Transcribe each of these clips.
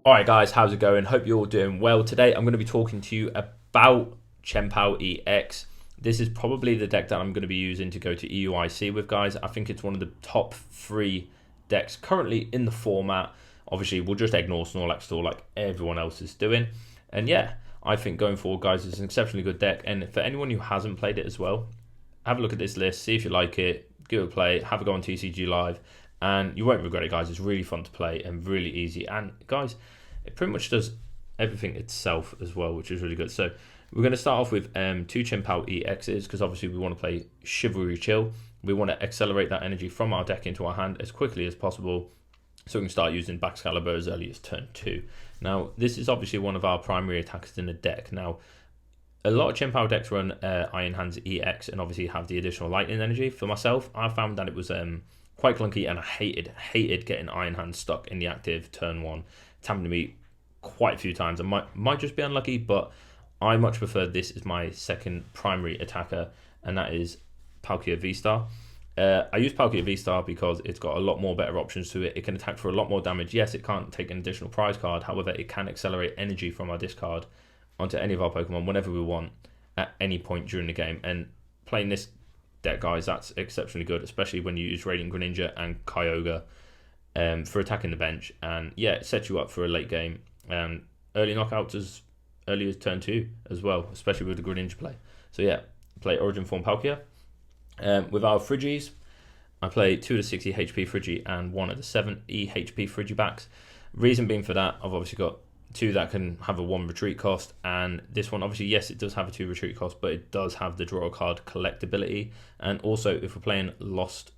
Alright guys, how's it going? Hope you're all doing well. Today I'm going to be talking to you about Chien Pao Ex. This is probably the deck that I'm going to be using to go to EUIC with, guys. I think it's one of the top 3 decks currently in the format. Obviously, we'll just ignore Snorlax Store like everyone else is doing. And yeah, I think going forward, guys, it's an exceptionally good deck. And for anyone who hasn't played it as well, have a look at this list, see if you like it, give it a play, have a go on TCG Live, and you won't regret it, guys. It's really fun to play and really easy. And guys, it pretty much does everything itself as well, which is really good. So we're going to start off with 2 Chien Pao EXs, because obviously we want to play Chivalry Chill. We want to accelerate that energy from our deck into our hand as quickly as possible, so we can start using Baxcalibur as early as turn 2. Now, this is obviously one of our primary attackers in the deck. Now, a lot of Chien Pao decks run Iron Hands EX and obviously have the additional lightning energy. For myself, I found that it was quite clunky, and I hated getting Iron Hands stuck in the active turn 1. It's happened to me quite a few times. I might just be unlucky, but I much prefer this as my second primary attacker, and that is Palkia VSTAR. I use Palkia VSTAR because it's got a lot more better options to it. It can attack for a lot more damage. Yes, it can't take an additional prize card. However, it can accelerate energy from our discard onto any of our Pokemon whenever we want at any point during the game. And playing this deck, guys, that's exceptionally good, especially when you use Radiant Greninja and Kyogre for attacking the bench. And yeah, it sets you up for a late game. Early knockouts as early as turn 2 as well, especially with the Greninja play. So yeah, play Origin Form Palkia. With our Frigis, I play 2 of the 60 HP Frigi and 1 of the 70 HP Frigibax. Reason being for that, I've obviously got 2 that can have a 1 retreat cost, and this one, obviously, yes, it does have a 2 retreat cost, but it does have the draw a card collectability. And also, if we're playing Lost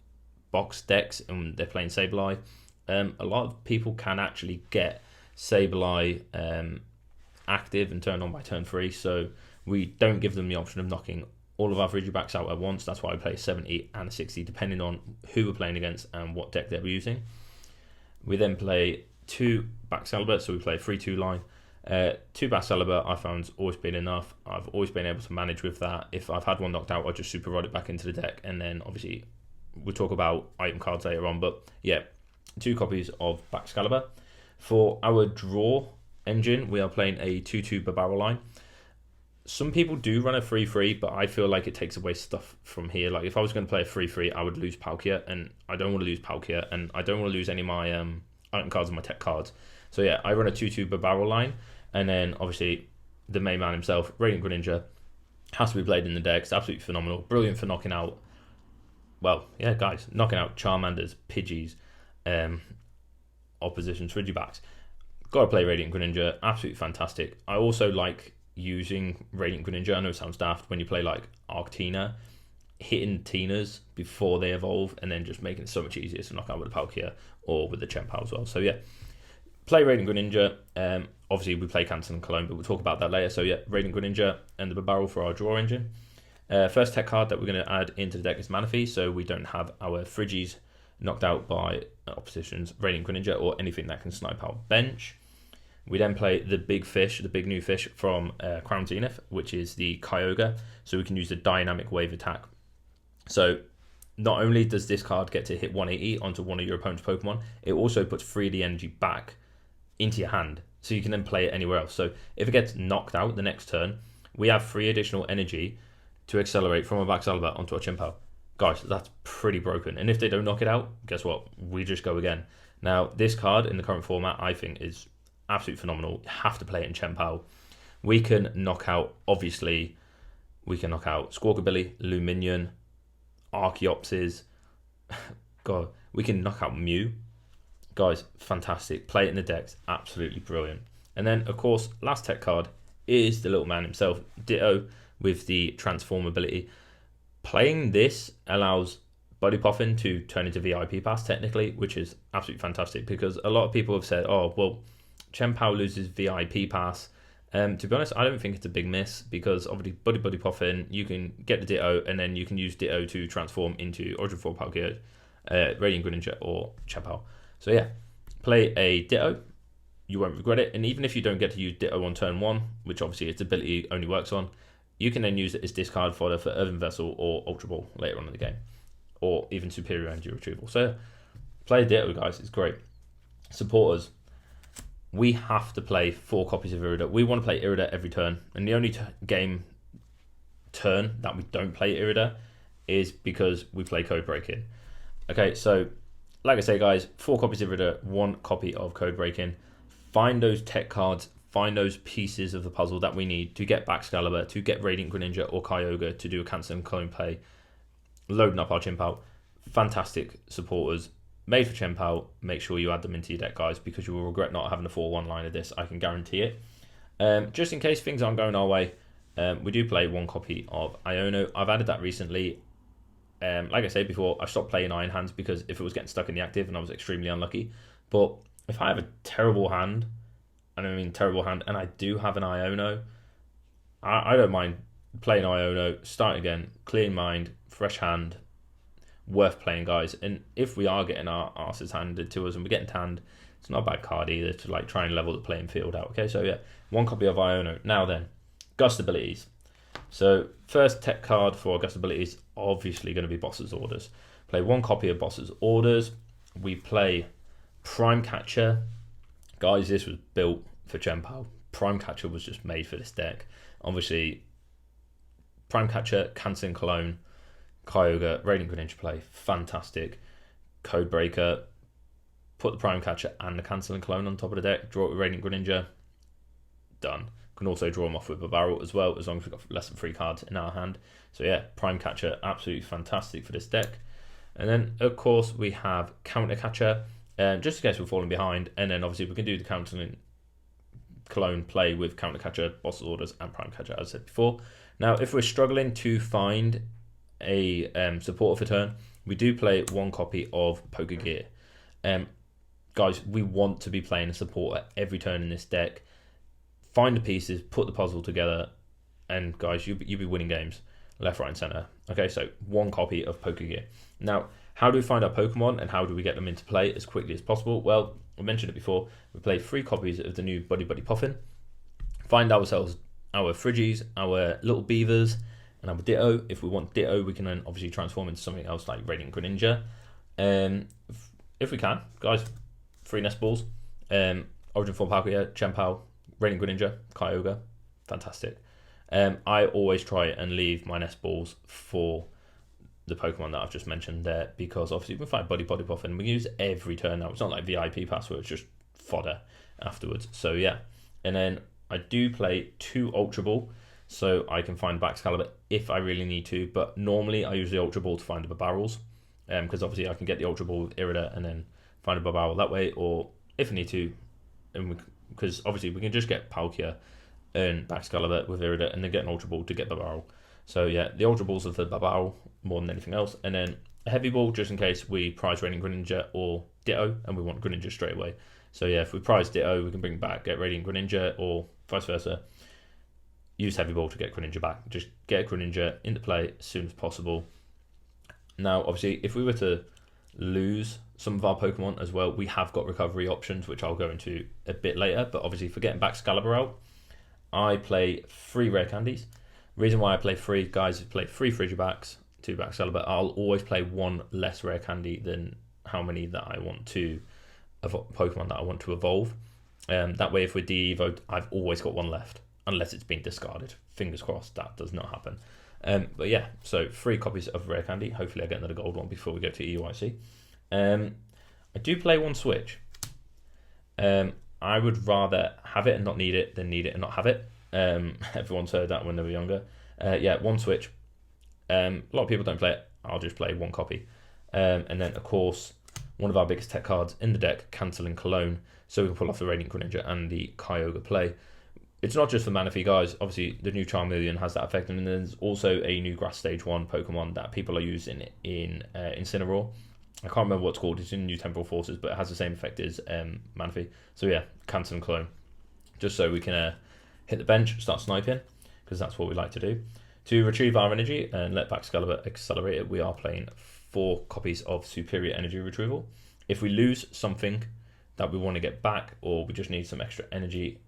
Box decks and they're playing Sableye, a lot of people can actually get Sableye active and turned on by turn 3, so we don't give them the option of knocking all of our Frigibax out at once. That's why we play 70 and 60, depending on who we're playing against and what deck they're using. We then play 2 Baxcalibur, so we play a 3-2 line. 2 Baxcalibur I found's always been enough. I've always been able to manage with that. If I've had one knocked out, I'll just super rod it back into the deck, and then obviously we'll talk about item cards later on. But yeah, 2 copies of Baxcalibur. For our draw engine, we are playing a 2-2 Bibarel line. Some people do run a 3-3, but I feel like it takes away stuff from here. Like, if I was going to play a 3-3, I would lose Palkia, and I don't want to lose Palkia, and I don't want to lose any of my item cards and my tech cards. So yeah, I run a 2-2 Bibarel line, and then obviously the main man himself, Radiant Greninja, has to be played in the deck. It's absolutely phenomenal. Brilliant for knocking out, well, yeah, guys, knocking out Charmanders, Pidgeys, opposition's Frigibax. Got to play Radiant Greninja, absolutely fantastic. I also like using Radiant Greninja. I know it sounds daft when you play like Arctina, hitting Tinas before they evolve, and then just making it so much easier to knock out with the Palkia or with the Chien Pao as well. So yeah, play Radiant Greninja. Obviously we play Canceling Cologne, but we'll talk about that later. So yeah, Radiant Greninja and the Bibarel for our draw engine. First tech card that we're going to add into the deck is Manaphy, so we don't have our Frigis knocked out by opposition's Radiant Greninja or anything that can snipe our bench. We then play the big fish, the big new fish from Crown Zenith, which is the Kyogre, so we can use the dynamic wave attack. So not only does this card get to hit 180 onto one of your opponent's Pokemon, it also puts 3 of the energy back into your hand, so you can then play it anywhere else. So if it gets knocked out the next turn, we have 3 additional energy to accelerate from a Baxcalibur onto a Chien Pao. Guys, that's pretty broken. And if they don't knock it out, guess what? We just go again. Now, this card in the current format, I think, is absolutely phenomenal. You have to play it in Chien Pao. We can knock out, obviously, we can knock out Squawkabilly, Luminion, Archeopsis. God, we can knock out Mew. Guys, fantastic. Play it in the decks. Absolutely brilliant. And then, of course, last tech card is the little man himself, Ditto, with the transform ability. Playing this allows Buddy Poffin to turn into VIP pass, technically, which is absolutely fantastic, because a lot of people have said, oh, well, Chien Pao loses VIP pass. To be honest, I don't think it's a big miss, because obviously Buddy-Buddy Poffin, you can get the Ditto, and then you can use Ditto to transform into Origin Form Palkia, Radiant Greninja, or Chien Pao. So yeah, play a Ditto, you won't regret it, and even if you don't get to use Ditto on turn 1, which obviously its ability only works on, you can then use it as discard fodder for Earthen Vessel or Ultra Ball later on in the game, or even Superior Energy Retrieval. So play Ditto, guys, it's great. Supporters, we have to play 4 copies of Irida. We want to play Irida every turn, and the only game turn that we don't play Irida is because we play Codebreaking. Okay, so like I say, guys, 4 copies of Irida, 1 copy of Codebreaking. Find those tech cards, find those pieces of the puzzle that we need to get Baxcalibur, to get Radiant Greninja or Kyogre to do a Canceling Cologne play, loading up our Chien Pao. Fantastic supporters, made for Chien Pao. Make sure you add them into your deck, guys, because you will regret not having a 4-1 line of this, I can guarantee it. Just in case things aren't going our way, we do play 1 copy of Iono. I've added that recently. Like I said before, I stopped playing Iron Hands because if it was getting stuck in the active and I was extremely unlucky. But if I have a terrible hand, and I mean terrible hand, and I do have an Iono, I don't mind playing Iono, start again, clean mind, fresh hand, worth playing, guys. And if we are getting our asses handed to us and we're getting tanned, it's not a bad card either to like try and level the playing field out. Okay, so yeah, 1 copy of Iono. Now then, Gust abilities. So first tech card for Gust abilities, obviously going to be Boss's Orders. Play 1 copy of Boss's Orders. We play Prime Catcher. Guys, this was built for Chien Pao. Prime Catcher was just made for this deck. Obviously, Prime Catcher, Canceling Cologne, Kyogre, Radiant Greninja play, fantastic. Codebreaker, put the Prime Catcher and the Canceling Cologne on top of the deck, draw it with Radiant Greninja, done. Can also draw them off with Bibarel as well, as long as we've got less than 3 cards in our hand. So yeah, Prime Catcher, absolutely fantastic for this deck. And then, of course, we have Counter Catcher, just in case we're falling behind. And then, obviously, we can do the Canceling Cologne play with Counter Catcher, Boss's Orders, and Prime Catcher, as I said before. Now, if we're struggling to find a supporter for turn, we do play 1 copy of Pokégear. Guys, we want to be playing a supporter every turn in this deck. Find the pieces, put the puzzle together, and guys, you'll be winning games left, right, and center. Okay, so 1 copy of Pokégear. Now, how do we find our Pokemon and how do we get them into play as quickly as possible? Well, I mentioned it before. We play 3 copies of the new Buddy-Buddy Poffin. Find ourselves our Friggies, our little beavers, and our Ditto. If we want Ditto, we can then obviously transform into something else like Radiant Greninja. If we can, guys, 3 nest balls. Origin Form Palkia, Chien Pao, Radiant Greninja, Kyogre, fantastic. I always try and leave my nest balls for the Pokemon that I've just mentioned there, because obviously we can find Buddy-Buddy Poffin. We can use every turn now. It's not like VIP pass where it's just fodder afterwards. So yeah, and then I do play 2 Ultra Ball, so I can find Baxcalibur if I really need to. But normally I use the Ultra Ball to find the Bibarels, because obviously I can get the Ultra Ball with Irida and then find a Bibarel that way, or if I need to, because obviously we can just get Palkia and Baxcalibur with Irida and then get an Ultra Ball to get Bibarel. So yeah, the Ultra Balls are for Bibarel more than anything else, and then a Heavy Ball just in case we prize Radiant Greninja or Ditto and we want Greninja straight away. So yeah, if we prize Ditto, we can bring back, get Radiant Greninja, or vice versa. Use Heavy Ball to get Greninja back. Just get Greninja into play as soon as possible. Now, obviously, if we were to lose some of our Pokemon as well, we have got recovery options, which I'll go into a bit later. But obviously, for getting Baxcalibur out, I play 3 Rare Candies. Reason why I play 3, guys, is play 3 Frigibax, 2 Baxcalibur. I'll always play 1 less Rare Candy than how many that I want to, Pokemon that I want to evolve. That way, if we're de-evoed, I've always got 1 left, unless it's been discarded. Fingers crossed that does not happen. But yeah, so 3 copies of Rare Candy. Hopefully I get another gold one before we go to EUIC. I do play 1 Switch. I would rather have it and not need it than need it and not have it. Everyone's heard that when they were younger. Yeah, 1 Switch. A lot of people don't play it. I'll just play 1 copy. And then, of course, one of our biggest tech cards in the deck, Canceling Cologne. So we can pull off the Radiant Greninja and the Kyogre play. It's not just for Manaphy, guys. Obviously, the new Charmeleon has that effect. And there's also a new Grass Stage 1 Pokemon that people are using in Incineroar. I can't remember what it's called. It's in new Temporal Forces, but it has the same effect as Manaphy. So yeah, Canceling Cologne. Just so we can hit the bench, start sniping, because that's what we like to do. To retrieve our energy and let Baxcalibur accelerate it, we are playing 4 copies of Superior Energy Retrieval. If we lose something that we want to get back, or we just need some extra energy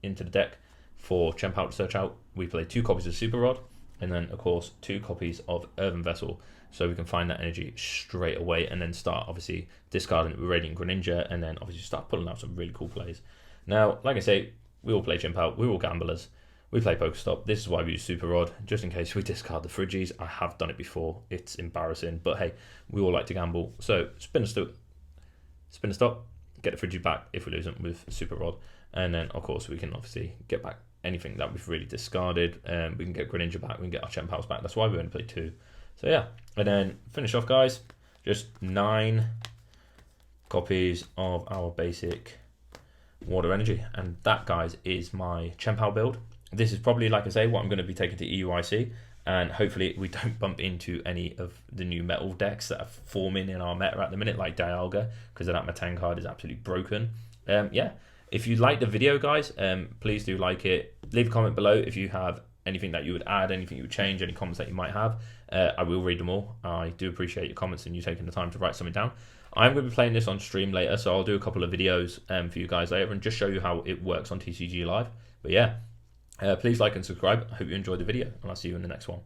into the deck for Chien Pao to search out, we play 2 copies of Super Rod, and then, of course, 2 copies of Earthen Vessel, so we can find that energy straight away, and then start, obviously, discarding it with Radiant Greninja, and then, obviously, start pulling out some really cool plays. Now, like I say, we all play Chien Pao, we're all gamblers. We play Pokestop. This is why we use Super Rod, just in case we discard the Friggies. I have done it before. It's embarrassing, but hey, we all like to gamble. So spin a stop, get the Friggie back if we lose them with Super Rod. And then, of course, we can obviously get back anything that we've really discarded. We can get Greninja back, we can get our Chien Paos back. That's why we only play 2. So yeah, and then finish off, guys. Just 9 copies of our basic Water Energy. And that, guys, is my Chien Pao build. This is probably, like I say, what I'm going to be taking to EUIC, and hopefully we don't bump into any of the new metal decks that are forming in our meta at the minute, like Dialga, because that Matan card is absolutely broken. Yeah, if you like the video, guys, please do like it. Leave a comment below if you have anything that you would add, anything you would change, any comments that you might have. I will read them all. I do appreciate your comments and you taking the time to write something down. I'm going to be playing this on stream later, so I'll do a couple of videos for you guys later and just show you how it works on TCG Live. But yeah, please like and subscribe. I hope you enjoyed the video, and I'll see you in the next one.